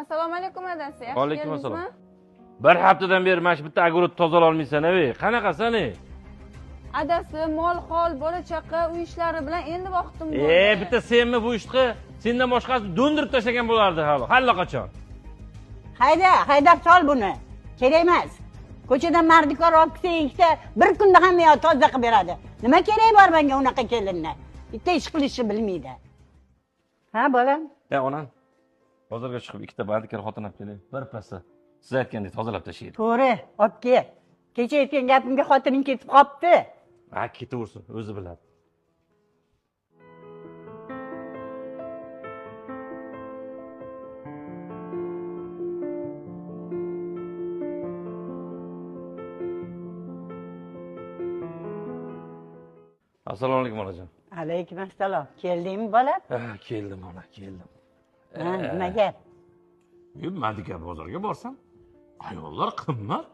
Assalomu alaykum adasi. Yaxshi Alaykum assalom. keldingizmi? Bir haftadan beri mana shu bitta огород tozalolmaysan, ey. Qanaqasan, ey? Adasi, mol hol, bola chaqa, uy ishlari bilan endi vaqtim bo'ldi. Bitta senmi bu ishni? Sendan boshqasi do'ndirib tashlagan bo'lardi hali. Allaqachon. Haydab sol buni. Kerak emas. Ko'chadan mardikor olib kelsa ikkita bir kunda ham yo toza qilib beradi. Nima kerak bor menga unaqa kelinni? Bitta ish qilishni bilmaydi. Ha, bolam? Onam. Bozorga chiqib ikkita bandikor xotin olib keling. Bir passa. Siz aytgandek tozalab tashlaydi. To'g'ri, olib kel. Kecha aytgan gapimga xotining ketib qopti. Ha, ketaversin, o'zi biladi. Assalomu alaykum onajon. Alaykum assalom. Keldingmi bolam? Ha, keldim ona, keldim. Ha, nima gap? Mandikor bozorga borsam, ayollar qimmat.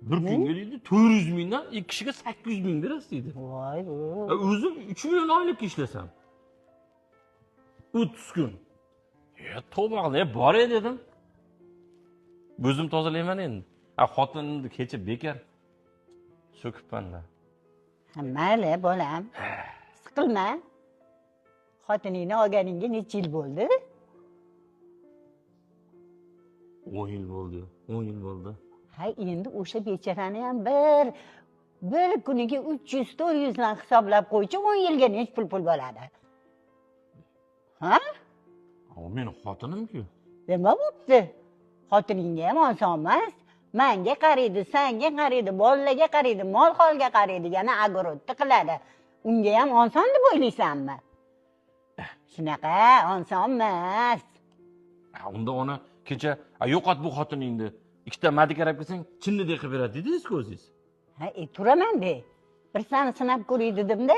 Bir kunga deydi 400 mingdan, ikki kishiga 800 ming berasiz deydi. Voy, O'zim 3 million oylik ishlasam. 30 kun. To'g'ri, bor edi dedim. O'zim tozalayman endi. Xotinimni kecha bekor so'kibman-da. ha, mayli bolam. Siqilma. Xotiningni olganingga necha yil bo'ldi? 10 yil bo'ldi. 10 yil bo'ldi. Ha, endi o'sha bechorani ham bir kuniga 300-400 dan hisoblab qo'ychi, 10 yilga nech pul bo'ladi? Ha? Meni xotinim-ku. Nima bo'pti? Xotiningga ham oson emas. Menga qaraydi, senga qaraydi, bolalarga qaraydi, mol holga qaraydi, yana огородni qiladi. Unga ham oson deb o'ylaysanmi? Shunaqa oson emas. Unda ona kecha yo'qot bu xotiningni. Ikkita madikor olib kelsang, chinnidek qilib beradi dedingiz-ku o'zingiz. Ha, turaman de. Bir sani sinab ko'ray dedim-da.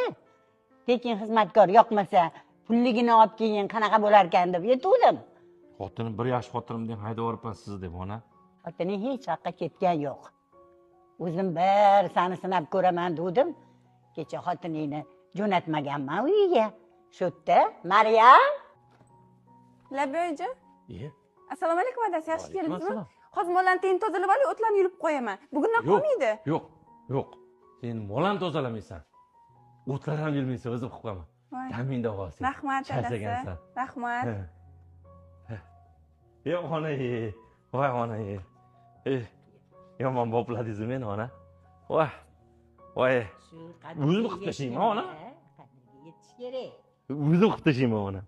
Tekin xizmatkor yoqmasa, pulligini olib kelgan qanaqa bo'lar ekan deb yetuvdim. Xotinim bir yosh xotinimdan haydab yuboribman sizni deb ona. Xotining hech yoqqa ketgan yo'q. O'zim bir sani sinab ko'raman dedim. Kecha xotiningni jo'natmaganman uyiga. Shu yerda Maryam. Laboyji. Assalomu alaykum adasi. Yaxshi keldingizmi? Hozir mollarni teng tozalab olib, o'tlarni yulib qo'yaman. Bugundan qolmaydi. Yo'q. Sen molani tozalamaysan. O'tlar ham yulmaysan, o'zim qilib qo'yaman. Kamingda qolsin. Rahmat adasi. Rahmat. Ona, voy ona. Yomon bopladingiz meni ona. Voy. O'zim qilib tashlayman ona. Yetish kerak. O'zim qilib tashlayman ona.